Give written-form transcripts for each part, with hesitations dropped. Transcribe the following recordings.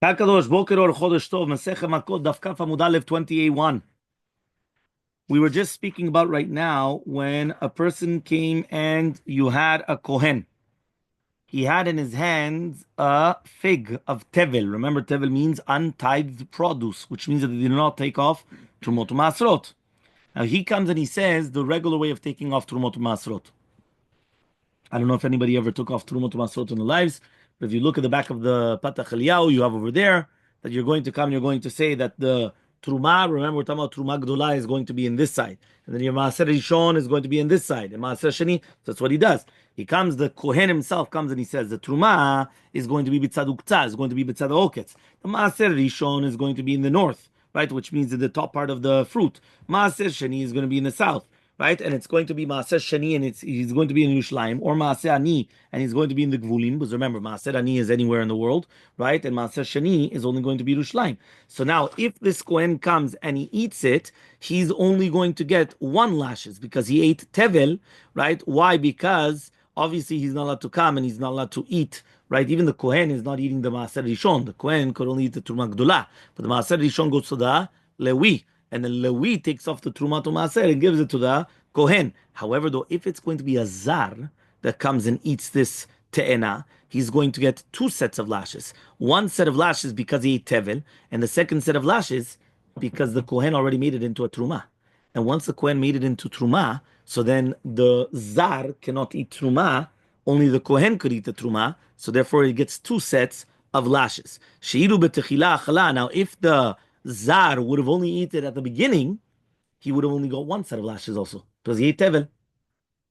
Takadosh Boker Or Chodesh Tov, Masechet Makkot, Daf Kaf Amud Aleph 28:1. We were just speaking about right now when a person came and you had a kohen. He had in his hands a fig of tevel. Remember, tevel means untithed produce, which means that they did not take off Trumot Masrot. Now he comes and he says the regular way of taking off Trumot Masrot. I don't know if anybody ever took off Trumot Masrot in their lives, but if you look at the back of the Patach Eliyahu, you have over there that you're going to come, you're going to say that the Truma, remember we're talking about Truma Gdola, is going to be in this side. And then your Maaser Rishon is going to be in this side. And Maaser Sheni, that's what he does. He comes, the Kohen himself comes and he says, the Truma is going to be B'tzad Uktzah, is going to be B'tzad Oketz. The Maaser Rishon is going to be in the north, right? Which means in the top part of the fruit. Maaser Sheni is going to be in the south. Right, and it's going to be Maaser Sheni, and he's going to be in Yerushalayim, or Maaser Ani, and he's going to be in the Gvulim. Because remember, Maaser Ani is anywhere in the world, right? And Maaser Sheni is only going to be Yerushalayim. So now, if this Kohen comes and he eats it, he's only going to get one lashes because he ate tevel, right? Why? Because obviously he's not allowed to come and he's not allowed to eat. Right, even the Kohen is not eating the Maaser Rishon. The Kohen could only eat the Truma Gdula, but the Maaser Rishon goes to the Lewi. And the Lewi takes off the Truma to Maaser and gives it to the Kohen. However, though, if it's going to be a Zar that comes and eats this Te'ena, he's going to get two sets of lashes. One set of lashes because he ate Tevel, and the second set of lashes because the Kohen already made it into a Truma. And once the Kohen made it into Truma, so then the Zar cannot eat Truma, only the Kohen could eat the Truma, so therefore he gets two sets of lashes. Sheiru betechila achala. Now, if the Zar would have only eaten it at the beginning, he would have only got one set of lashes also, because he ate tevel,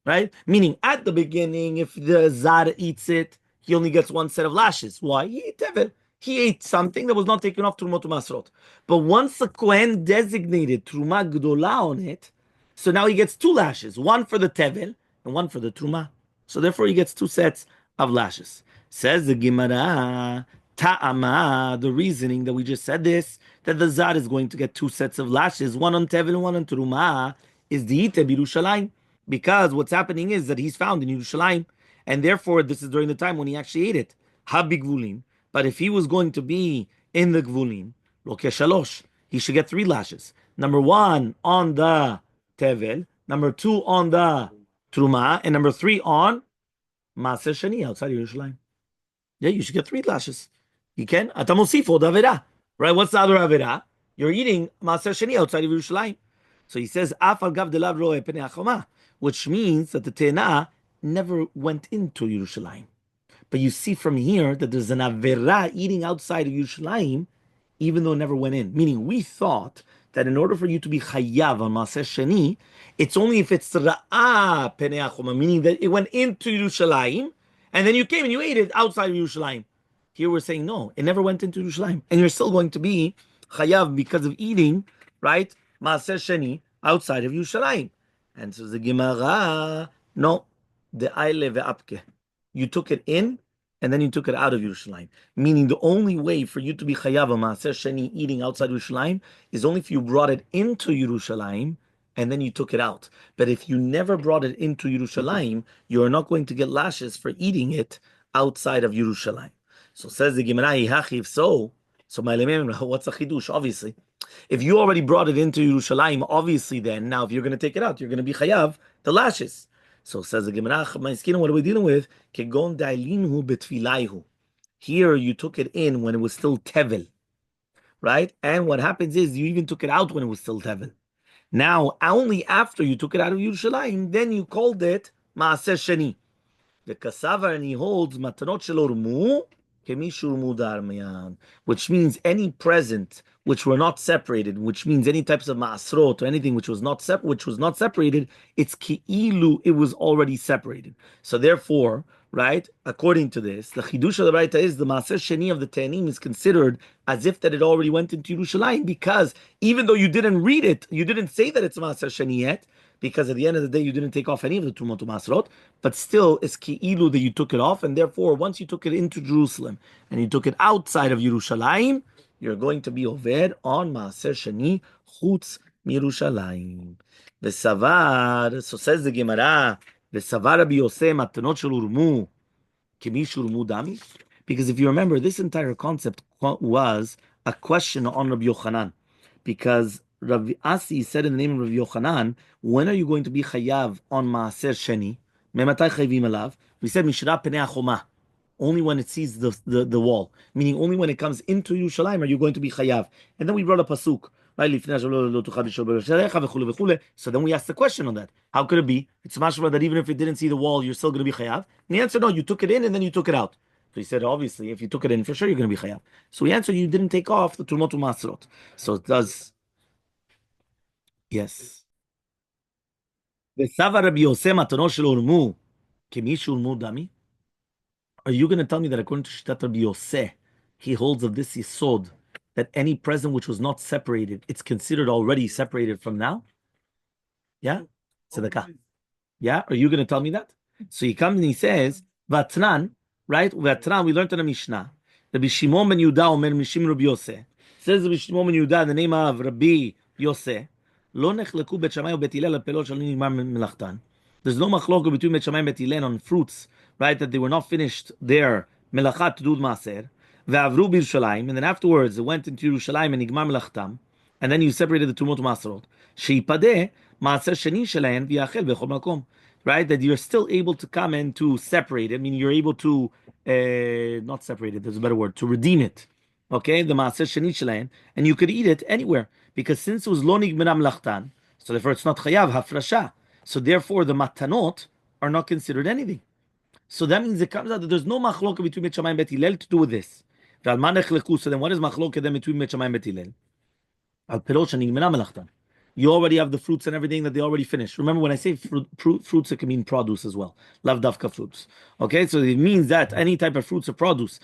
right? Meaning, at the beginning, if the Zar eats it, he only gets one set of lashes. Why? He ate tevel. He ate something that was not taken off Trumot Masrot. But once the Kohen designated Truma Gdola on it, so now he gets two lashes, one for the tevel and one for the Truma. So therefore he gets two sets of lashes. Says the Gemara, Ta'ama, the reasoning that we just said this, that the Zar is going to get two sets of lashes, one on Tevel and one on Truma, is the Ite Yerushalayim. Because what's happening is that he's found in Yerushalayim, and therefore this is during the time when he actually ate it. Habigvulim. But if he was going to be in the Gvulim, Loke Shalosh, he should get three lashes. Number one on the Tevel, number two on the Truma, and number three on Maser Sheni outside Yerushalayim. Yeah, you should get three lashes. You can. Atamosifo davera. Right? What's the other avera? You're eating Maser Sheni outside of Yerushalayim. So he says, Afal gav delav roe penei achoma, which means that the Te'ena never went into Yerushalayim. But you see from here that there's an avera eating outside of Yerushalayim, even though it never went in. Meaning, we thought that in order for you to be chayav on Maser Sheni, it's only if it's ra'a penei achoma, meaning that it went into Yerushalayim, and then you came and you ate it outside of Yerushalayim. Here we're saying, no, it never went into Yerushalayim. And you're still going to be chayav because of eating, right, Maser Sheni outside of Yerushalayim. And so the Gemara, no, the aile ve'apke. You took it in, and then you took it out of Yerushalayim. Meaning the only way for you to be chayav Maser Sheni eating outside Yerushalayim is only if you brought it into Yerushalayim, and then you took it out. But if you never brought it into Yerushalayim, you are not going to get lashes for eating it outside of Yerushalayim. So says the Gemara, if so what's the chidush? Obviously, if you already brought it into Yerushalayim, obviously then, now if you're going to take it out, you're going to be chayav the lashes. So says the Gemara, what are we dealing with? Kegon da'linhu betfilayhu. Here you took it in when it was still tevel, right? And what happens is you even took it out when it was still tevel. Now, only after you took it out of Yerushalayim, then you called it Maaser Sheni. The Kasavar, and he holds Matanot Shelo Rumu, Kemishu Rumu Darmayan, which means any present which were not separated, which means any types of Maasrot or anything which was not separated, it's Ki'ilu, it was already separated. So therefore, right, according to this, the Chidush of the Raita is the Maaser Sheni of the Te'anim is considered as if that it already went into Yerushalayim, because even though you didn't read it, you didn't say that it's Maaser Sheni yet, because at the end of the day, you didn't take off any of the Trumot Masrot, but still, it's Ki'ilu that you took it off, and therefore, once you took it into Jerusalem, and you took it outside of Yerushalayim, you're going to be over on Maaser Sheni, Chutz Yerushalayim. The Savar, so says the Gemara, the Savar Rabbi Yosef, Matanot Shel Urmu, Kemishu Urmu Dami, Because if you remember, this entire concept was a question on Rabbi Yochanan. Because Rabbi Asi said in the name of Rabbi Yochanan, when are you going to be chayav on Maaser Sheni? Mematay chayvim alav? We said Mishra Penei HaChoma. Only when it sees the wall, meaning only when it comes into Yerushalayim are you going to be chayav. And then we brought a pasuk, right? So then we asked the question on that. How could it be? It's mashma that even if it didn't see the wall, you're still going to be chayav. And the answer, no, you took it in and then you took it out. So he said, obviously, if you took it in, for sure you're going to be chayav. So we answered, you didn't take off the turmot u'masrot. So it does, yes. וסבא רבי יוסי מתנו של הורמו, כמי שהורמו דמי? Are you going to tell me that according to Shitat Rabbi Yosef, he holds of this yisod that any present which was not separated, it's considered already separated from now? Yeah? Tzedakah. Yeah? Are you going to tell me that? So he comes and he says, Vatran, right? Vatran, we learned in the Mishnah. Rabbi Shimon ben Yehuda omer Mishim Rabbi Yosef. Says Rabbi Shimon ben Yehuda, the name of Rabbi Yosef, Lo nechleku bet Shammai u'bet Hillel al pelot shelo nigmar melachtan. There's no machloka between Bet Shammai and Bet Hillel on fruits, right? That they were not finished their melachat to do maaser. Ve'avru b'Yerushalayim, and then afterwards it went into Yerushalayim and nigmar melachtam, and then you separated the tumot maaserot. Sheipadeh maaser sheni shelahen v'yachel b'chol makom. Right, that you're still able to come and to separate it. I mean, you're able to not separate it. There's a better word, to redeem it. Okay, the maaser sheni shelahen, and you could eat it anywhere because since it was lo nigmar melachtan, so therefore it's not chayav hafrasha. So therefore, the matanot are not considered anything. So that means it comes out that there's no machloka between Bet Shammai and Bet Hillel to do with this. So then what is machloka then between Bet Shammai and Bet Hillel? You already have the fruits and everything that they already finished. Remember, when I say fruits, it can mean produce as well. Lav davka fruits. Okay, so it means that any type of fruits or produce,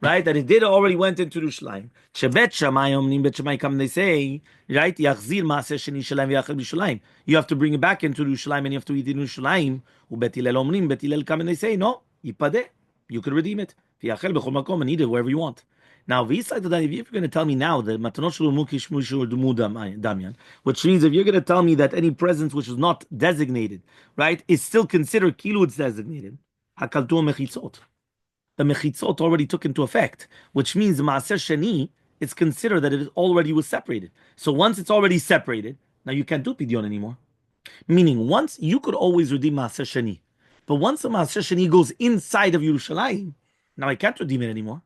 right? That it did already went into Yerushalayim. Shebet Shammai omnim Bet Shammai come, they say, right? Yachzir maaser sheni shalayim v'yachal b'Yerushalayim. You have to bring it back into Yerushalayim and you have to eat in Yerushalayim. Bet Hillel omnim, Bet Hillel come and they say, no, yipadeh. You could redeem it. V'yachal b'chol makom and eat it wherever you want. Now, if you're going to tell me now that matanot shelo mukish mushur damyan, which means if you're going to tell me that any presence which is not designated, right, is still considered kilu it's designated, hakaltu mechitzot. The mechitzot already took into effect, which means the maaser sheni, it's considered that it already was separated. So once it's already separated, now you can't do pidyon anymore. Meaning, once you could always redeem maaser sheni, but once the maaser sheni goes inside of Yerushalayim, now I can't redeem it anymore.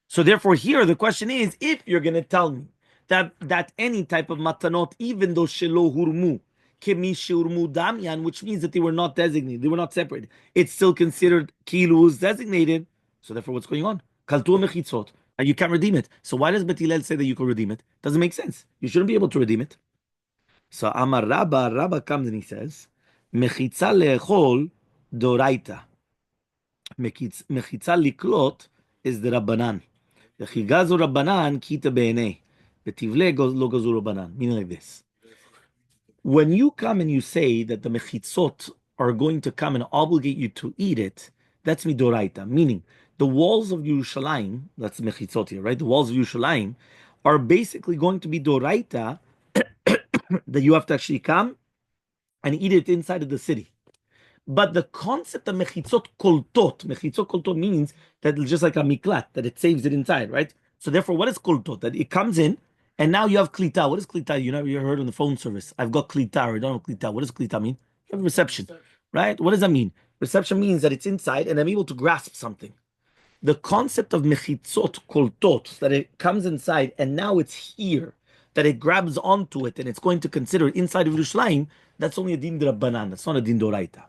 So therefore, here the question is, if you're going to tell me that any type of matanot, even though shelo hurmu, kemi shurmu damyan, which means that they were not designated, they were not separated, it's still considered kilus designated. So therefore, what's going on? Kaltu mechitzot, and you can't redeem it. So why does Bet Hillel say that you can redeem it? Doesn't make sense. You shouldn't be able to redeem it. So Amar Rabba comes and he says, mechitza leechol doraita, mechitza liklot is the Rabbanan. Meaning like this. When you come and you say that the mechitzot are going to come and obligate you to eat it, that's midoraita. Meaning, the walls of Yerushalayim, that's mechitzot here, right? The walls of Yerushalayim are basically going to be doraita that you have to actually come and eat it inside of the city. But the concept of mechitzot koltot means that it's just like a miklat, that it saves it inside, right? So therefore, what is koltot? That it comes in, and now you have klita. What is klita? You never heard on the phone service. I've got klita, or I don't have klita. What does klita mean? You have reception, right? What does that mean? Reception means that it's inside, and I'm able to grasp something. The concept of mechitzot koltot, that it comes inside, and now it's here, that it grabs onto it, and it's going to consider it inside of Yerushalayim, that's only a din d'Rabbanan. That's not a din d'Oraita.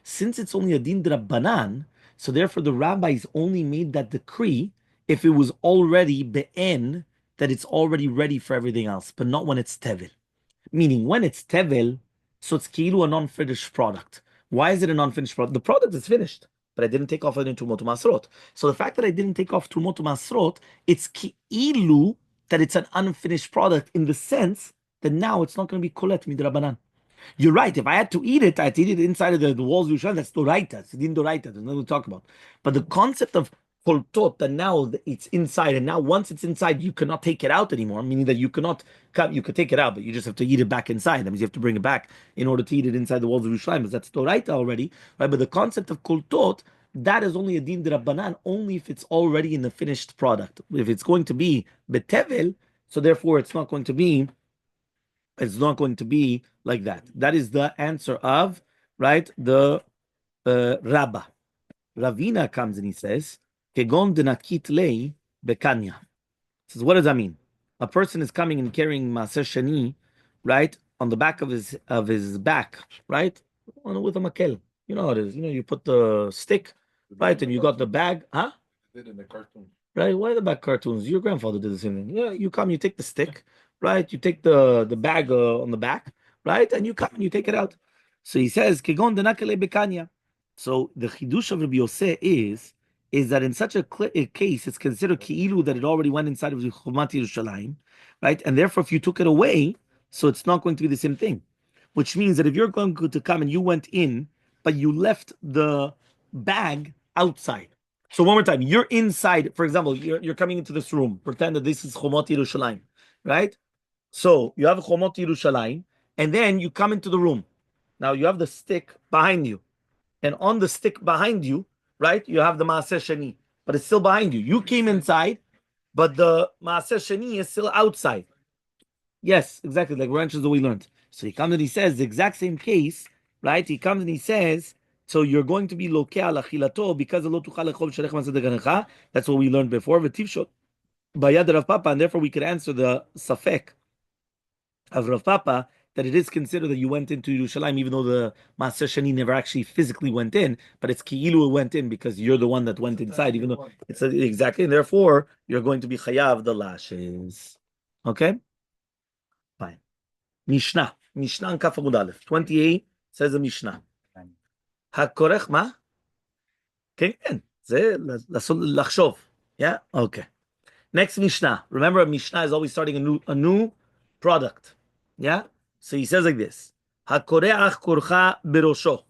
Since it's only a din d'Rabbanan, so therefore the rabbis only made that decree if it was already be'en, that it's already ready for everything else, but not when it's tevel. Meaning, when it's tevel, so it's kilu a non-finished product. Why is it a non-finished product? The product is finished, but I didn't take off any tumot masrot. So the fact that I didn't take off tumot masrot, it's kilu that it's an unfinished product in the sense that now it's not going to be kolet midrabanan. You're right. If I had to eat it, I had to eat it inside of the walls of Yerushalayim. That's doraita. It's din doraita. There's nothing to talk about. But the concept of koltot, that now it's inside, and now once it's inside, you cannot take it out anymore. Meaning that you cannot come. You could take it out, but you just have to eat it back inside. That means you have to bring it back in order to eat it inside the walls of Yerushalayim. Because that's doraita already, right? But the concept of koltot, that is only a din d'Rabbanan, only if it's already in the finished product. If it's going to be betevel, so therefore it's not going to be like that. That is the answer of, right, the Rabbah. Ravina comes and he says, Kegon denakit lei bekanya. Says, what does that mean? A person is coming and carrying Maser Shani, right, on the back of his back, right, with a makel. You know how it is. You know, you put the stick, right, and you got the bag, huh? Did in the cartoon. Right? Why the back cartoons? Your grandfather did the same thing. Yeah, you come, you take the stick, right? You take the bag on the back, right, and you come and you take it out. So he says, "Kegon denakele bekanya." So the chidush of Rabbi Yosef is that in such a case, it's considered ki'ilu that it already went inside of the Chumat Yerushalayim, right? And therefore, if you took it away, so it's not going to be the same thing. Which means that if you're going to come and you went in, but you left the bag outside. So one more time, you're inside. For example, you're coming into this room. Pretend that this is Chomot Yerushalayim, right? So you have Chomot Yerushalayim, and then you come into the room. Now you have the stick behind you, and on the stick behind you, right, you have the Maaser Sheni, but it's still behind you. You came inside, but the Maaser Sheni is still outside. Yes, exactly, like branches that we learned. So he comes and he says the exact same case, right? He comes and he says, so you're going to be lokea lachilato because of lo tuchal lechol sherech masad. That's what we learned before. V'tivshot bayad Rav Papa, and therefore we could answer the safek of Rav Papa that it is considered that you went into Yerushalayim, even though the Maaser Sheni never actually physically went in, but it's ki'ilu it went in because you're the one that went inside, even though it's exactly, and therefore you're going to be chayav the lashes. Okay, fine. Mishnah on Kaf Amud Aleph 28 says the Mishnah. Hakorech ma? כן, זה לחשוב. Yeah, okay. Next Mishnah. Remember, a Mishnah is always starting a new product. Yeah? So he says like this. Hakoreach korcha berosho.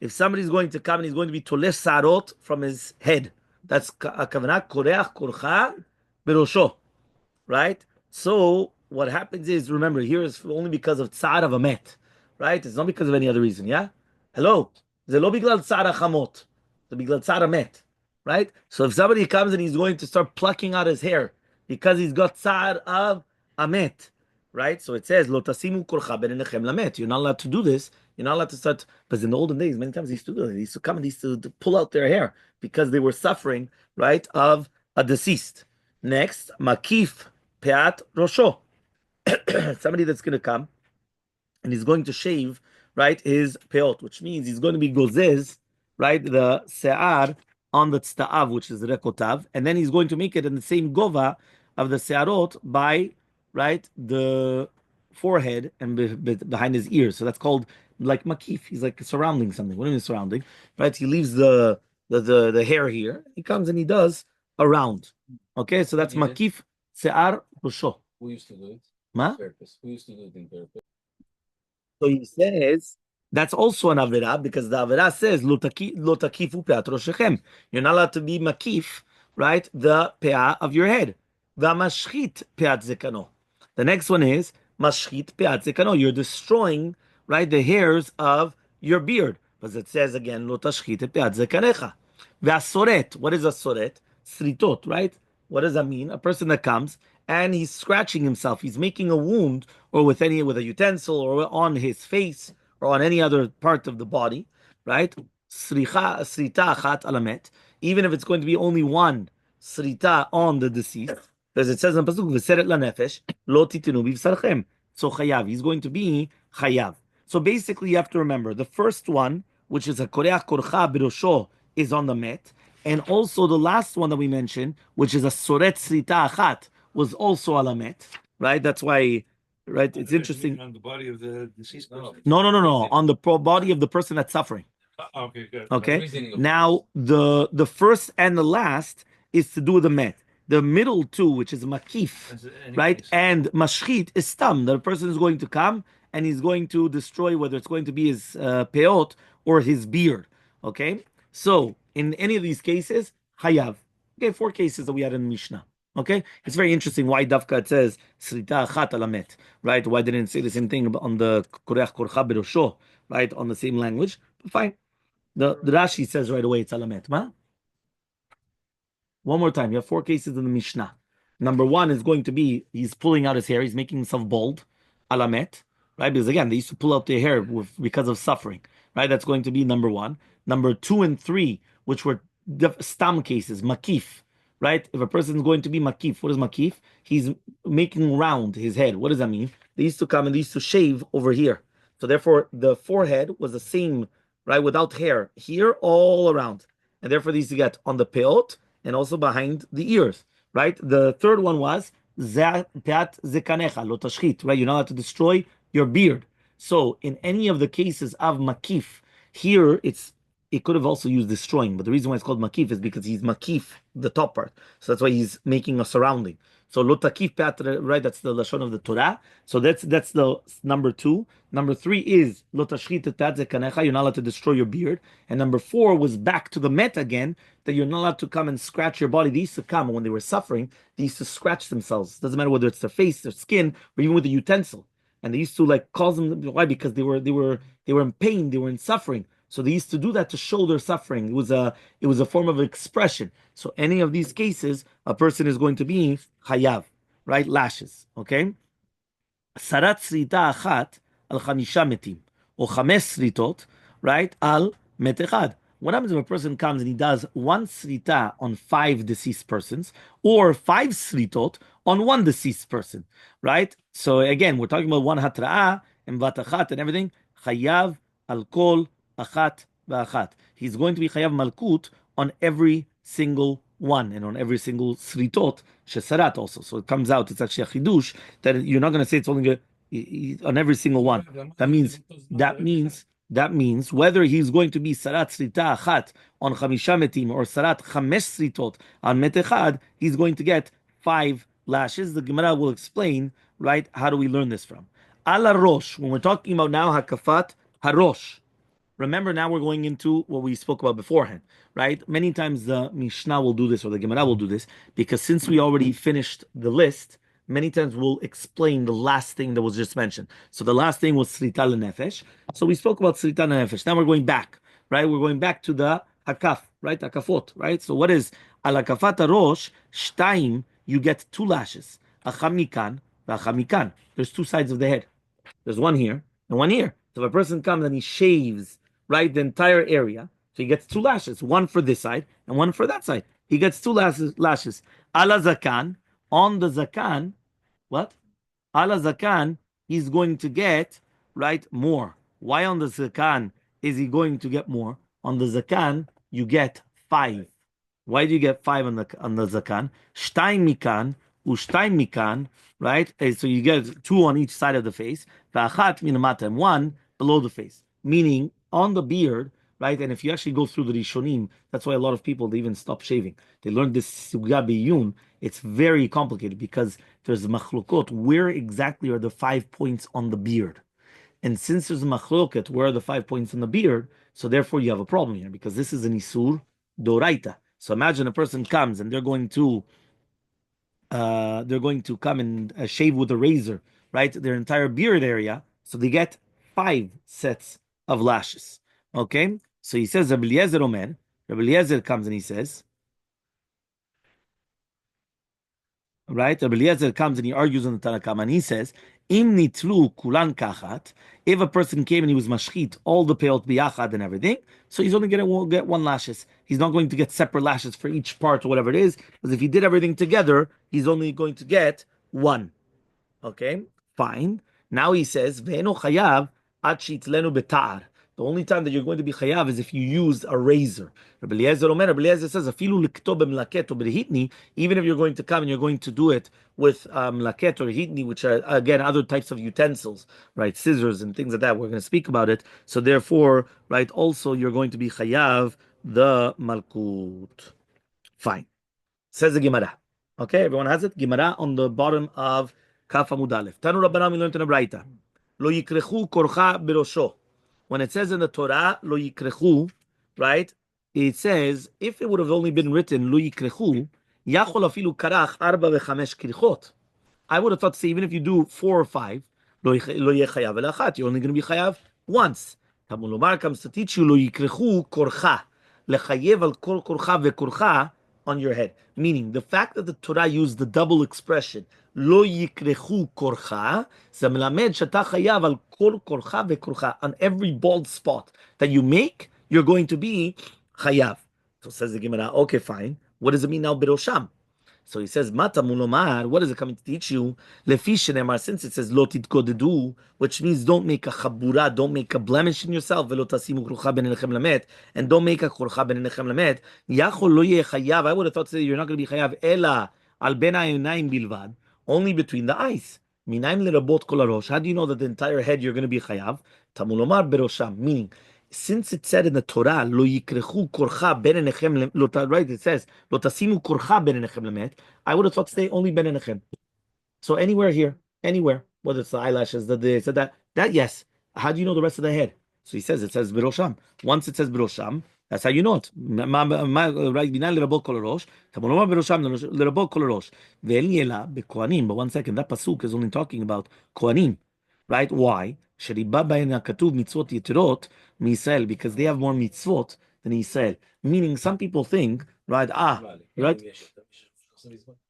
If somebody's going to come and he's going to be tolesh sarot from his head, that's a kavanah koreach korcha berosho. Right? So what happens is, remember, here is only because of tzar of a met. Right? It's not because of any other reason. Yeah? Hello? זה לא בגלל צער החמות. זה בגלל צער המת. Right? So if somebody comes and he's going to start plucking out his hair because he's got tzar of amet, right? So it says, Lo tasimu korcha b'neinechem lamet. You're not allowed to do this. You're not allowed to start. Because in the olden days, many times they used to do it. They used to come and they used to pull out their hair because they were suffering, right, of a deceased. Next, makif peat rosho. Somebody that's going to come and he's going to shave, right, his peot, which means he's going to be gozez, right, the se'ar on the tzta'av, which is rekotav, and then he's going to make it in the same gova of the se'arot by, right, the forehead and behind his ears. So that's called like makif. He's like surrounding something. What do you mean surrounding? Right? He leaves the hair here. He comes and he does around. Okay, so that's makif se'ar rosho. Who used to do it? Ma? Who used to do it in therapy? So he says that's also an avera because the avera says lo takifu peat roshechem. You're not allowed to be makif, right? The peah of your head. V'mashchit peat zekano. The next one is mashchit peat zekano. You're destroying, right, the hairs of your beard. Because it says again lo tashchit peat zekanecha. V'asoret. What is asoret? Sritot, right? What does that mean? A person that comes and he's scratching himself. He's making a wound, or with a utensil, or on his face, or on any other part of the body, right? Srita achat alamet. Even if it's going to be only one srita on the deceased, because it says in pasuk v'seret lanefesh lo titenu b'vsarchem. So chayav, he's going to be chayav. So basically, you have to remember the first one, which is a koreach korcha birosho, is on the met, and also the last one that we mentioned, which is a soret srita achat, was also alamet, right? That's why, right? It's interesting. On the body of the deceased person? No. On the body of the person that's suffering. Okay, good. Okay. Now the first and the last is to do with the met. The middle two, which is makif, right, and mashchit is stam. The person is going to come and he's going to destroy whether it's going to be his peot or his beard. Okay. So in any of these cases, hayav. Okay, 4 cases that we had in Mishnah. Okay, it's very interesting why Dafka it says Srita Achat Alamet, right? Why didn't it say the same thing on the Koreach Korcha Berosho, right? On the same language, but fine. The Rashi says right away it's alamet. Ma? One more time. You have four cases in the Mishnah. Number one is going to be he's pulling out his hair. He's making himself bald. Alamet. Right? Because again, they used to pull out their hair because of suffering. Right? That's going to be number one. Number two and three, which were stam cases, makif. Right? If a person is going to be makif, what is makif? He's making round his head. What does that mean? They used to come and they used to shave over here. So therefore, the forehead was the same, right, without hair here all around, and therefore they used to get on the peot and also behind the ears, right? The third one was peat zekanecha lo tashchit, right? You're not allowed to destroy your beard. So in any of the cases of makif, here it could have also used destroying, but the reason why it's called makif is because he's makif the top part, so that's why he's making a surrounding. So lo takif peat, right? That's the lashon of the Torah. So that's the number two. Number three is lo tashchit peat zekanecha. You're not allowed to destroy your beard. And number four was back to the met again, that you're not allowed to come and scratch your body. They used to come when they were suffering, they used to scratch themselves. Doesn't matter whether it's their face, their skin, or even with a utensil. And they used to like cause them. Why? Because they were in pain, they were in suffering. So they used to do that to show their suffering. It was a form of expression. So any of these cases, a person is going to be chayav, right? Lashes. Okay. Sarat srita achat al chamisha metim, or chamesh sritot, right? Al met echad. What happens if a person comes and he does one srita on five deceased persons, or five sritot on one deceased person, right? So again, we're talking about one hatra'ah and vatachat and everything. Chayav al kol achat va'achat. He's going to be chayav malkut on every single one and on every single sritot shesarat also. So it comes out, it's actually a chidush that you're not going to say it's only on every single one. That means whether he's going to be sarat srita achat on chamisha metim or sarat chamesh sritot on metechad, he's going to get 5 lashes. The Gemara will explain, right? How do we learn this from? Ala rosh. When we're talking about now hakafat harosh. Remember, now we're going into what we spoke about beforehand, right? Many times the Mishnah will do this or the Gemara will do this because since we already finished the list, many times we'll explain the last thing that was just mentioned. So the last thing was Srita Nefesh. So we spoke about Srita Nefesh. Now we're going back, right? We're going back to the Hakaf, right? Hakafot, right? So what is Al Hakafat Rosh? Shtaim, you get 2 lashes. Achamikan, Achamikan. There's 2 sides of the head. There's one here and one here. So if a person comes and he shaves, right, the entire area, so he gets 2 lashes, one for this side and one for that side. He gets 2 lashes. Ala zakan, on the zakan, what? Ala zakan, he's going to get, right, more. Why on the zakan is he going to get more? On the zakan, you get 5. Why do you get 5 on the zakan? Shtaim mikan, ushtaim mikan, right? So you get 2 on each side of the face. V'achat minamata, and 1 below the face. Meaning on the beard, right? And if you actually go through the Rishonim, that's why a lot of people, they even stop shaving. They learned this sugya biyun. It's very complicated because there's machlokot. Where exactly are the 5 points on the beard? And since there's a machlokot, where are the 5 points on the beard? So therefore you have a problem here because this is an isur doraita. So imagine a person comes and they're going to come and shave with a razor, right? Their entire beard area. So they get 5 sets of lashes. Okay? So he says, Rabbi Eliezer comes and he says, right? Rabbi Eliezer comes and he argues on the Tanakama and he says, Im nitlu kulan kachat, if a person came and he was mashchit, all the peot biyachad and everything, so he's only going to get 1 lashes. He's not going to get separate lashes for each part or whatever it is, because if he did everything together, he's only going to get 1. Okay, fine. Now he says, Ve'eno chayav ad shitlenu betar. The only time that you're going to be chayav is if you used a razor. Rabbi Eliezer says, Afilu likto b'mlaket or b'hitni, even if you're going to come and you're going to do it with mlaket or hitni, which are, again, other types of utensils, right, scissors and things like that. We're going to speak about it. So therefore, right, also you're going to be chayav the malkut. Fine. Says the Gemara. Okay, everyone has it? Gemara on the bottom of Kaf Amud Aleph. Tanu Rabbanan, we learned in a Braita. Lo yikrechu korcha berosho. When it says in the Torah, lo yikrechu, right? It says, if it would have only been written, lo yikrechu, yachol afilu karach arba vechamesh kirchot. I would have thought to say, even if you do 4 or 5, lo yeh chayav elachat, you're only going to be chayav once. Talmud Lomar comes to teach you, lo yikrechu korcha, lechayev al kol korcha vekorcha on your head. Meaning, the fact that the Torah used the double expression, lo yikrechu korcha, זה מלמד שאתה חייב על כל korcha vekorcha. On every bald spot that you make, you're going to be chayav. So says the Gemara, okay, fine. What does it mean now, berosham? So he says, Mata mulomar, what is it coming to teach you? Lefi shenemar, since it says lo titkodedu, which means don't make a chabura, don't make a blemish in yourself, velo tasimu krucha ben enechem lamet, and don't make a krucha ben enechem lamet. Yachol lo yeh chayav. I would have thought today you're not going to be chayav ela al ben ha'yonayim bilvad, only between the eyes. Minaim lerabot kol harosh. How do you know that the entire head you're going to be chayav? Tamulomar berosham, meaning since it said in the Torah, lo yikrechu korcha ben enechem, right? It says, lo tasimu korcha ben enechem lemet. I would have thought to say only ben enechem. So anywhere here, anywhere, whether it's the eyelashes, that yes. How do you know the rest of the head? So he says, it says birosham. Once it says birosham, that's how you know it. Right? Binan lerabot kol harosh. Tamoloma birosham lerabot kol harosh. Ve'en yela bekohanim. But 1 second, that pasuk is only talking about kohanim. Right? Why? Sheriba b'en hakatuv mitzvot yitirot miYisrael, because they have more mitzvot than Israel. Meaning, some people think, right? Right?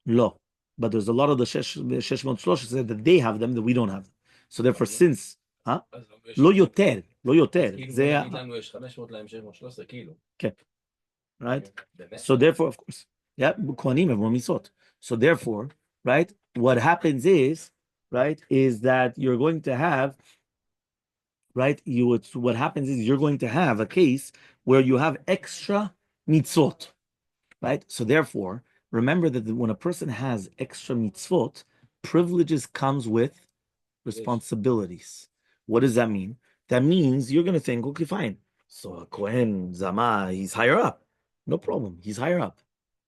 No, but there's a lot of the sheshmot shlosh said that they have them that we don't have. So therefore, since לא יותר, לא יותר. זה כן, right? So therefore, of course, yeah, כהנים have more mitzvot. So therefore, right, what happens is, right, is that you're going to have, right, what happens is you're going to have a case where you have extra mitzvot, right? So therefore, remember that when a person has extra mitzvot, privileges comes with responsibilities. What does that mean? That means you're going to think, okay, fine. So a Kohen, Zama, he's higher up. No problem. He's higher up.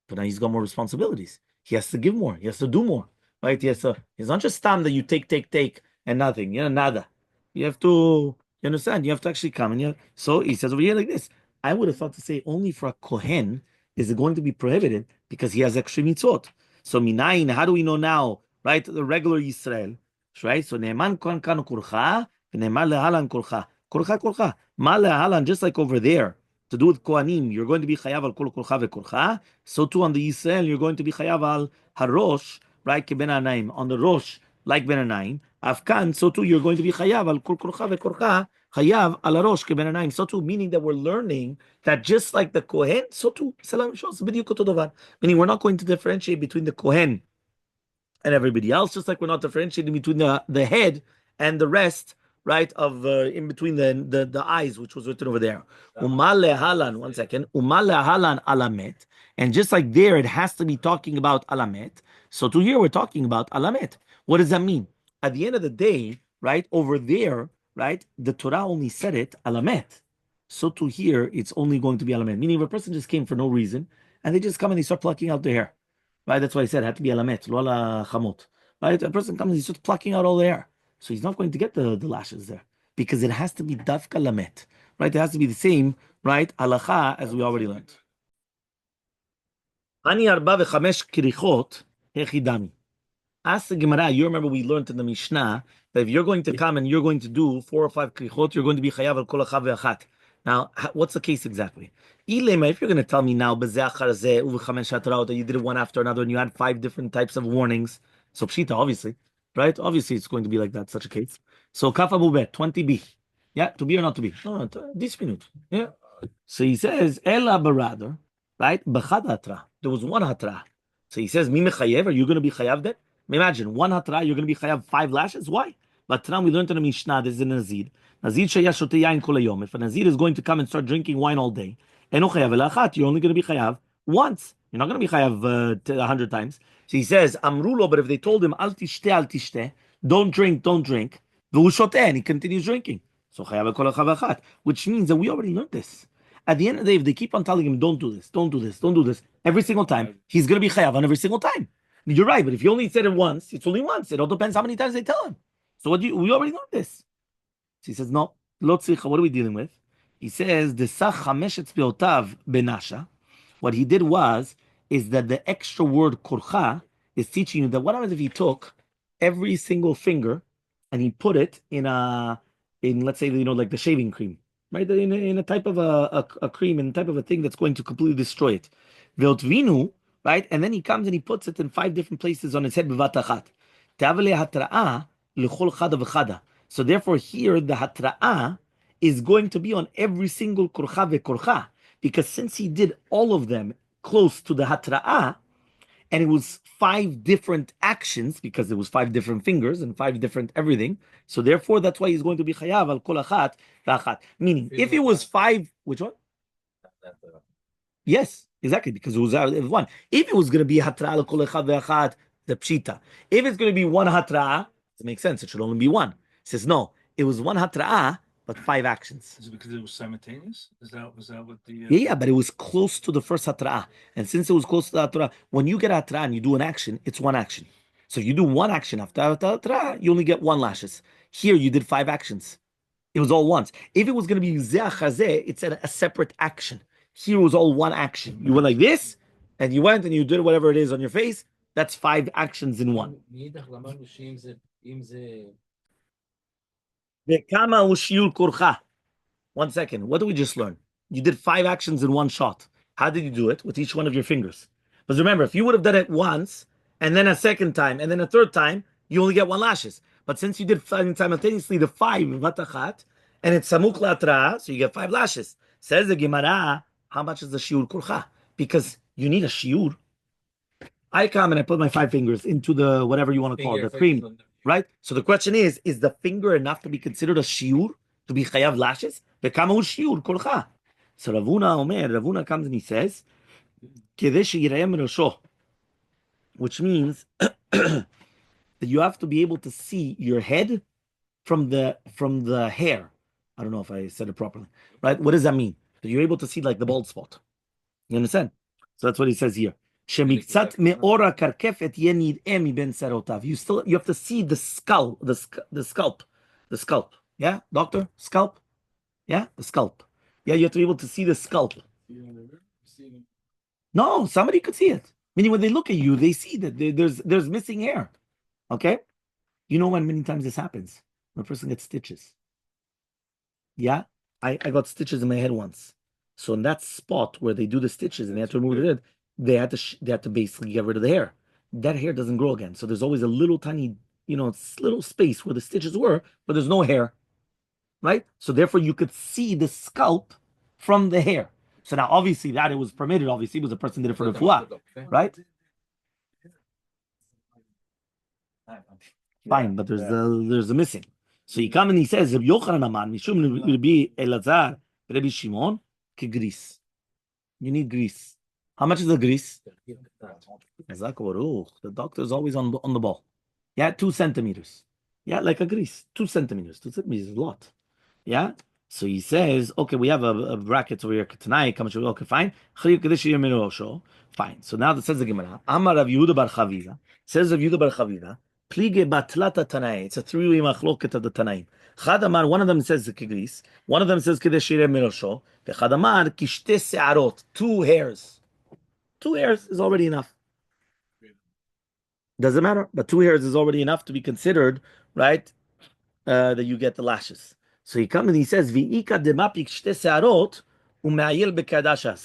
But now he's got more responsibilities. He has to give more. He has to do more. Right? It's not just time that you take, and nothing. Nada. You have to, you understand? You have to actually come. So he says over here like this. I would have thought to say only for a Kohen is it going to be prohibited because he has extra mitzvot. So minayin, how do we know now? Right? The regular Yisrael. Right? So ne'eman kohen kanu kurcha, ne'eman lehalan kurcha. Kurcha. Ma lehalan, just like over there, to do with kohanim, you're going to be chayav al kol kurcha vekurcha. So too on the Yisrael, you're going to be chayav al harosh, right? Ke ben hanayim. On the rosh, like ben hanayim. Afkan, so too you're going to be chayav al kol kurcha vekurcha. Chayav al harosh ke ben hanayim. So too, meaning that we're learning that just like the kohen, so too, meaning we're not going to differentiate between the kohen and everybody else, just like we're not differentiating between the head and the rest, right, of in between the eyes, which was written over there. Umale halan, 1 second. Umale halan alamet. And just like there, it has to be talking about alamet. So to here, we're talking about alamet. What does that mean? At the end of the day, right, over there, right, the Torah only said it alamet. So to here, it's only going to be alamet. Meaning if a person just came for no reason, and they just come and they start plucking out their hair. Right, that's why I said it had to be alamet, lo ala chamot. Right, a person comes, he's just plucking out all the hair, so he's not going to get the lashes there because it has to be dafka lamet. Right, it has to be the same, right, halacha as we already learned. Ani arba v'chamesh kirichot hechidami. Ask the Gemara. You remember we learned in the Mishnah that if you're going to come and you're going to do 4 or 5 krichot, you're going to be chayav al kol achav ve'achat. Now, what's the case exactly? If you're going to tell me now that you did it one after another and you had 5 different types of warnings, so pshita, obviously, right? Obviously, it's going to be like that, such a case. So kaf abu bet, 20b. Yeah, to be or not to be? No, this minute. Yeah. So he says, ela barada, right? B'chad hatra. There was one hatra. So he says, mi mechayev, are you going to be chayav then? Imagine, one hatra, you're going to be chayav 5 lashes? Why? But now we learned in the Mishnah, this is a Nazir. Nazir sheyash shotei yain kol hayom. If a Nazir is going to come and start drinking wine all day, eno chayav ela achat, you're only going to be chayav once. You're not going to be chayav 100 times. So he says, amrulo, but if they told him, al tishteh, don't drink, v'hu shoteh, and he continues drinking. So chayav kol achat, which means that we already learned this. At the end of the day, if they keep on telling him, don't do this, every single time, he's going to be chayav on every single time. You're right, but if you only said it once, it's only once. It all depends how many times they tell him. So we already know this. So he says, no, lo tzricha, what are we dealing with? He says, desach chamesh etzbeotav benasha. What he did is that the extra word korcha is teaching you that what happens if he took every single finger and he put it in let's say, like the shaving cream. right? In a type of a cream, in a type of a thing that's going to completely destroy it. Ve'otvinu, right? And then he comes and he puts it in 5 different places on his head. Bevat achat. Te'avle hatra'ah l'chol chada v'chada. So therefore, here the hatra'ah is going to be on every single korcha ve'korcha, because since he did all of them close to the hatra'ah, and it was 5 different actions because it was 5 different fingers and 5 different everything. So therefore, that's why he's going to be chayav al kol achat v'achat. Meaning, if it was 5, which one? Yes, exactly, because it was one. If it was going to be hatra al kol achat v'achat, the pshita. If it's going to be one hatra, it makes sense. It should only be one. He says no. It was one hatra, but 5 actions. Is it because it was simultaneous? Was that what the? Yeah, but it was close to the first hatra'ah. And since it was close to the hatra'ah, when you get hatra'ah and you do an action, it's one action. So if you do one action after hatra'ah, you only get 1 lashes. Here you did 5 actions. It was all once. If it was going to be zeh chazeh, it's a separate action. Here it was all one action. You went like this, and you went and you did whatever it is on your face. That's 5 actions in one. V'kama hu shiur korcha. 1 second. What did we just learn? You did 5 actions in one shot. How did you do it? With each one of your fingers. But remember, if you would have done it once, and then a second time, and then a third time, you only get 1 lashes. But since you did simultaneously the 5 vatachat, and it's samuk latra, so you get 5 lashes. Says the Gemara, how much is the shiur kurcha? Because you need a shiur. I come and I put my 5 fingers into the whatever you want to call it, the cream, right? So the question is the finger enough to be considered a shiur, to be chayav lashes? וכמה הוא שיעור קולך? So Ravuna comes and he says, כדי שיראה מראשו, which means that you have to be able to see your head from the hair. I don't know if I said it properly, right? What does that mean? That you're able to see like the bald spot. You understand? So that's what he says here. שמקצת מאור הקרקפת יהיה נראה מבין שערותיו. You have to see the scalp, the scalp. Yeah, doctor? Scalp? Yeah, the scalp. Yeah, you have to be able to see the scalp. No, somebody could see it. Meaning when they look at you, they see that there's missing hair. Okay? You know when many times this happens? When a person gets stitches. Yeah? I got stitches in my head once. So in that spot where they do the stitches and they have to remove the head, they had to basically get rid of the hair. That hair doesn't grow again. So there's always a little tiny, little space where the stitches were, but there's no hair. Right? So therefore you could see the scalp from the hair. So now obviously that it was permitted, obviously, was a person did it for the fuah, right? Fine, but there's a missing. So he comes and he says, Rabbi Yochanan Amar, Mishum Rabbi Elazar, Rabbi Shimon, Kegris. You need grease. How much is the grease? The doctor is always on the ball. Yeah, 2 centimeters. Yeah, like a grease. 2 centimeters. 2 centimeters is a lot. Yeah. So he says, okay, we have a bracket over here tonight. Okay, fine. Fine. So now that says the Gemara. Amar Rav Yehuda bar Chaviza. Says Rav Yehuda bar Chaviza. Plige batlata tanai. It's a 3-way machloket of the tanaim. Chad Amar, one of them says the kigris. One of them says kedesh yireh mirosho. Vechad Amar kishte se'arot. 2 hairs. 2 hairs is already enough. Doesn't matter, but 2 hairs is already enough to be considered, right? That you get the lashes. So he comes and he says, "V'ika demapik shte se'arot u'me'ayil bekadasha."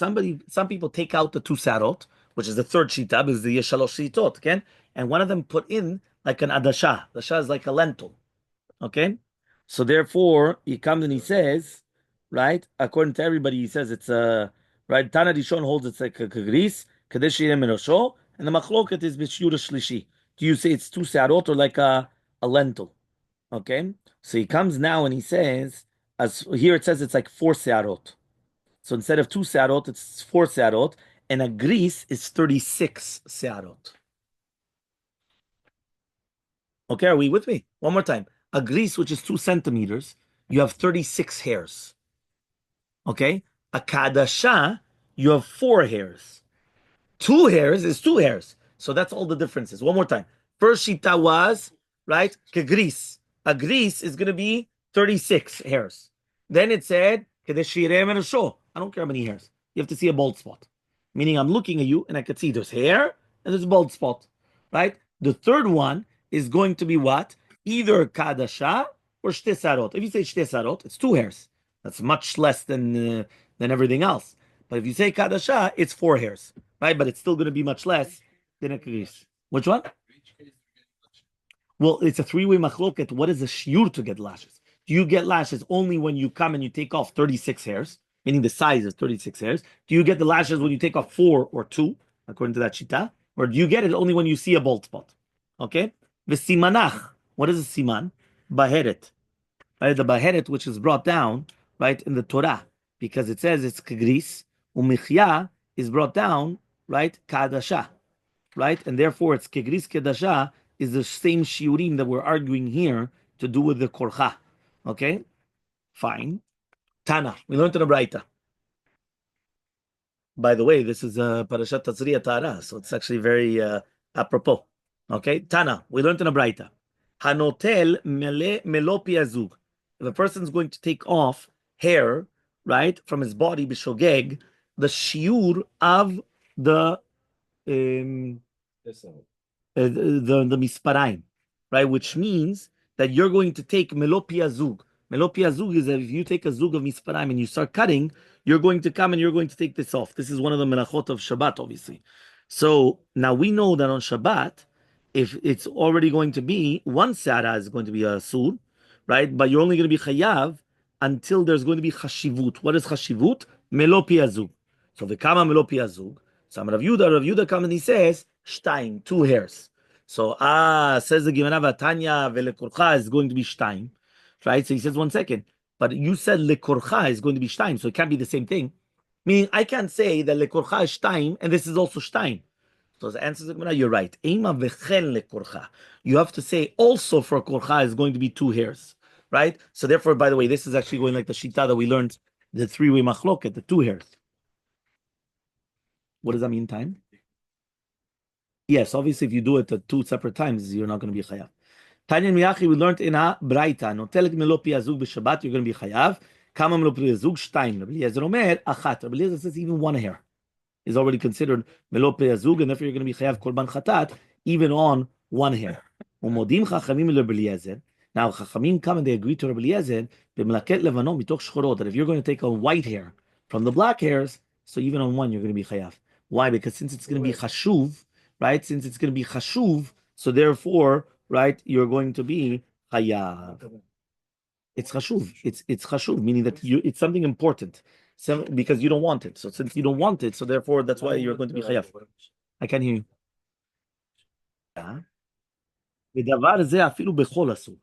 Some people take out the 2 se'arot, which is the third shita, is the shalosh shitot, okay? And one of them put in like an adasha. Adasha is like a lentil, okay? So therefore, he comes and he says, right? According to everybody, he says it's a right. Tana Rishon holds it's like a kagris, kadesh yireh mirosho, and the machloket is b'shiur shlishi. Do you say it's 2 se'arot or like a lentil? Okay, so he comes now and he says, as here it says it's like 4 se'arot. So instead of 2 se'arot, it's 4 se'arot, and a grease is 36 se'arot. Okay, are we with me? One more time. A grease, which is 2 centimeters, you have 36 hairs. Okay, a kadasha, you have 4 hairs. 2 hairs is 2 hairs. So that's all the differences. One more time. First shita was, right, kegris. A grease is going to be 36 hairs. Then it said, I don't care how many hairs. You have to see a bald spot. Meaning I'm looking at you and I can see there's hair and there's a bald spot. Right? The third one is going to be what? Either kadasha or shte sarot. If you say shte sarot, it's 2 hairs. That's much less than everything else. But if you say kadasha, it's 4 hairs, right? But it's still going to be much less than a kagris. Which one? Well, it's a three-way machloket. What is the shiur to get lashes? Do you get lashes only when you come and you take off 36 hairs, meaning the size is 36 hairs? Do you get the lashes when you take off 4 or 2, according to that shita? Or do you get it only when you see a bald spot? Okay? The simanach. What is a siman? Baheret. Right? The baheret, which is brought down, right, in the Torah, because it says it's kagris, umichya is brought down, right, kadasha, right? And therefore, it's kegris kedasha is the same shiurim that we're arguing here to do with the korcha. Okay, fine. Tana, we learned in a Braita. By the way, this is a parashat Tazriya Tara, so it's actually very apropos. Okay, Tana, we learned in a Braita. Hanotel melopi azug. If a person's going to take off hair, right, from his body, b'shogeg, the shiur of the the misparaim, right? Which means that you're going to take melopia zug. Melopia zug is that if you take a zug of misparaim and you start cutting, you're going to come and you're going to take this off. This is one of the menachot of Shabbat, obviously. So now we know that on Shabbat, if it's already going to be one sara is going to be a sur, right? But you're only going to be chayav until there's going to be chashivut. What is chashivut? Melopia zug. So the kama melopia zug. So Rav Yuda comes and he says, Shtaim, 2 hairs. So, says the Gemara Vatanya velekorcha is going to be Shtaim, right? So he says, 1 second, but you said lekorcha is going to be Shtaim, so it can't be the same thing. Meaning, I can't say that lekorcha is Shtaim and this is also Shtaim. So the answer is the Gemara, you're right. Ema vechel lekorcha. You have to say also for korcha is going to be 2 hairs, right? So therefore, by the way, this is actually going like the shita that we learned, the three-way machloket, the 2 hairs. What does that mean, time? Yes, obviously, if you do it at 2 separate times, you're not going to be chayav. Tanya Miyachi, we learned in a Braita, notelet melopi azug b'Shabbat, you're going to be chayav. Kama melopi azug shtaim. Rabbi Eliezer omer achat. Rabbi Eliezer says even 1 hair is already considered melopi azug, and therefore you're going to be chayav korban chatat even on 1 hair. Umodim chachamim Rabbi Eliezer. Now chachamim come and they agree to Rabbi Eliezer b'melaket levanon mitoch shchorot that if you're going to take a white hair from the black hairs, so even on one you're going to be chayav. Why? Because since it's going to be chashuv, right? Since it's going to be chashuv, so therefore, right, you're going to be chayav. It's chashuv. It's chashuv, meaning that it's something important, because you don't want it. So since you don't want it, so therefore that's why you're going to be chayav. I can't hear you. ודבר זה אפילו בחול אסור.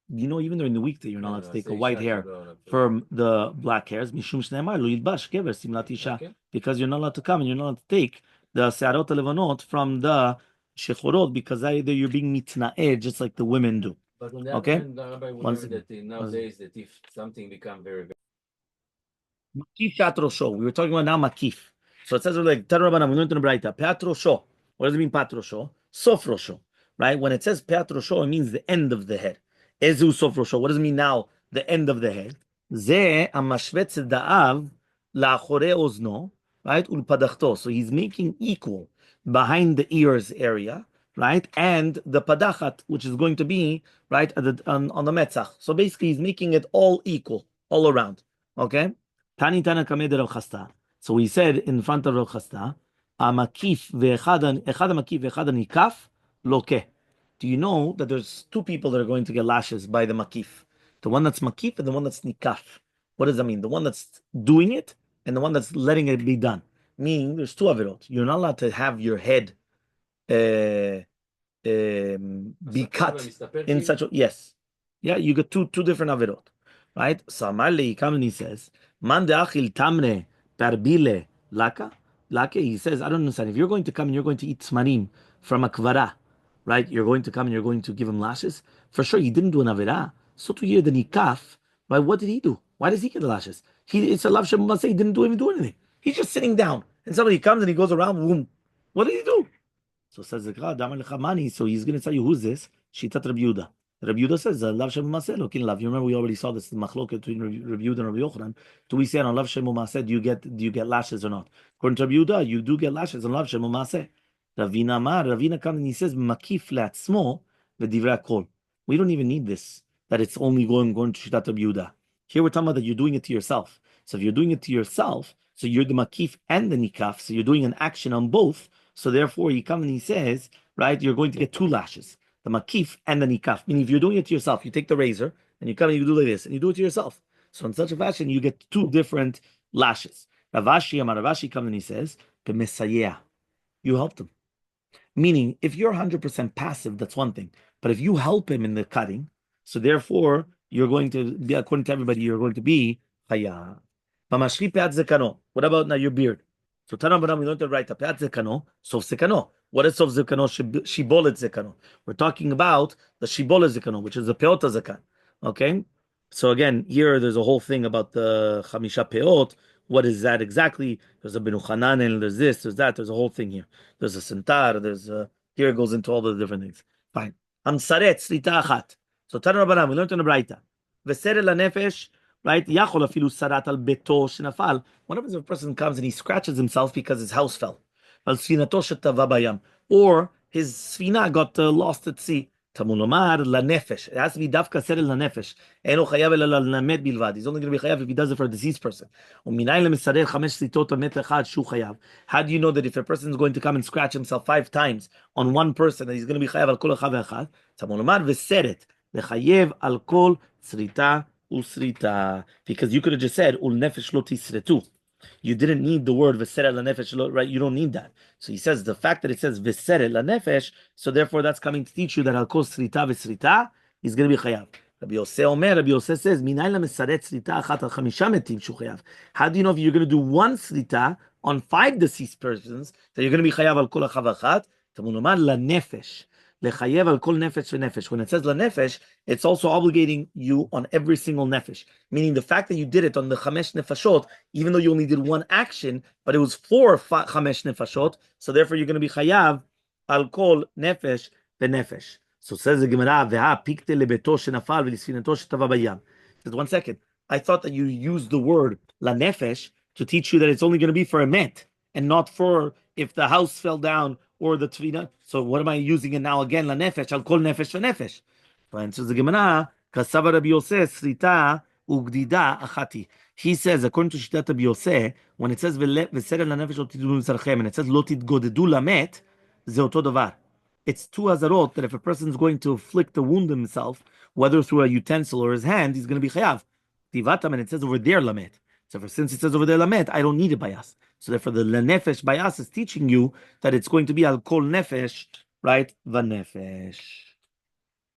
You know, even during the weekday, you're not allowed to take a white hair from the black hairs. משום שנאמר, לא ילבש גבר שמלת אישה. Because you're not allowed to come and you're not allowed to take the שערות הלבנות from the שחורות, because either you're being mitna'ed, just like the women do. But on that Okay? hand, Rabbi, we learned that nowadays that if something become very, Makif Peat Rosho. We were talking about now Makif. So it says like Tan Rabbanan, we learned in the Braita. Peat Rosho. What does it mean Peat Rosho? Sof Rosho. Right? When it says Peat Rosho, it means the end of the head. Ezu Sof Rosho. What does it mean now? The end of the head. Ze amashvet tzeda'av la'achore ozno. Right? Ulpadachto. So he's making equal behind the ears area. Right? And the padachat, which is going to be right at on the metzach. So basically, he's making it all equal, all around. Okay? Tani Tana Kamed Rav Chasta. So we said in front of Rav Chasta, Amakif ve'echad makif ve'echad nikaf loke. Do you know that there's 2 people that are going to get lashes by the makif? The one that's makif and the one that's nikaf. What does that mean? The one that's doing it and the one that's letting it be done. Meaning there's 2 avirot. You're not allowed to have your head be cut in such a, yes. Yeah, you got two different avirot. Right? So Amarle comes and he says, Man de achil tamre parbile laka. Lake, he says, I don't understand. If you're going to come and you're going to eat smarim from a kvara, right? You're going to come and you're going to give him lashes. For sure, he didn't do an avira. So to hear the nikaf, right? What did he do? Why does he get the lashes? It's a lav shem masay. He didn't even do anything. He's just sitting down, and somebody comes and he goes around. Boom. What did he do? So says the Gra, Damar lechamani. So he's going to tell you who's this? Shitat Rabbi Yehuda. Rabbi Yehuda says, "Lav shem maseh lokin lav." You remember we already saw this machloket between Rabbi Yehuda and Rabbi Yochanan. Do we say on lav shem maseh? Do you get lashes or not? According to Rabbi Yehuda, you do get lashes on lav shem maseh. Ravina comes and he says, "Makif latzmo v'divrei kol." We don't even need this. That it's only going to Shitat Rabbi Yehuda. Here we're talking about that you're doing it to yourself. So if you're doing it to yourself, so you're the makif and the nikaf, so you're doing an action on both. So therefore, he comes and he says, right, you're going to get 2 lashes, the makif and the nikaf. Meaning, if you're doing it to yourself, you take the razor and you come and you do like this, and you do it to yourself. So in such a fashion, you get 2 different lashes. Ravashi comes and he says, you helped him. Meaning, if you're 100% passive, that's one thing. But if you help him in the cutting, so therefore, you're going to be, according to everybody, you're going to be chaya. What about now your beard? So Tanam Banam, we learned to write Peat Zekano, Sof Zekano. What is Sof Zekano? Shibolet Zekano. We're talking about the Shibolet Zekano, which is the Peota Zekan. Okay? So again, here there's a whole thing about the Chamisha Peot. What is that exactly? There's a Benu Chananen, there's this, there's that, there's a whole thing here. There's a Sentar, there's here it goes into all the different things. Fine. Hamsaret, Srita Achat. So Tanam Banam, we learned in the Braita. Vesere la Nefesh. Right? Yachol afilu sarat al beto shenafal. What if a person comes and he scratches himself because his house fell? Or his sfina got lost at sea. Tamulomar la nefesh. It has to be dafka serel la nefesh. Eno chayav ela la namet bilvad. He's only going to be chayav if he does it for a deceased person. How do you know that if a person is going to come and scratch himself 5 times on one person, that he's going to be chayav al kol achav echad? Tamulomar veseret lechayev al kol tzrita. Usrita, because you could have just said ul nefesh lo tisretu. You didn't need the word vesere la nefesh lo, right? You don't need that. So he says the fact that it says vesere la nefesh, so therefore that's coming to teach you that al kol srita vesrita is going to be chayav. Rabbi Yosef says minay la mesaret srita achat al chamisha metim shu chayav. How do you know if you're going to do 1 srita on 5 deceased persons that you're going to be chayav al kol achav achat? Tamunomar la nefesh. Lechayev al kol nefesh v'nefesh. When it says la nefesh, it's also obligating you on every single nefesh. Meaning the fact that you did it on the chamesh nefashot, even though you only did 1 action, but it was 4 chamesh nefashot, so therefore you're going to be chayav al kol nefesh v'nefesh. So says the Gemara, veha pikte lebeto shenafal v'lisfinato shetava bayam. Says 1 second. I thought that you used the word la nefesh to teach you that it's only going to be for a met and not for if the house fell down or the tefina. So what am I using it now again? La nefesh, I'll call nefesh for nefesh. Fine. So the Gemara, kasava Rabbi Yosef, srita ugdida achati. He says, according to Shitat Rabbi Yosef, when it says v'seret la nefesh lo tidgodu mitzarchem, and it says lo tidgodedu la met, ze oto davar. It's 2 azarot that if a person is going to afflict a wound himself, whether through a utensil or his hand, he's going to be chayav. Tivatam, and it says over there lamet. So since it says over there lamet, I don't need it by us. So therefore, the nefesh by us is teaching you that it's going to be al kol nefesh, right? Vanefesh.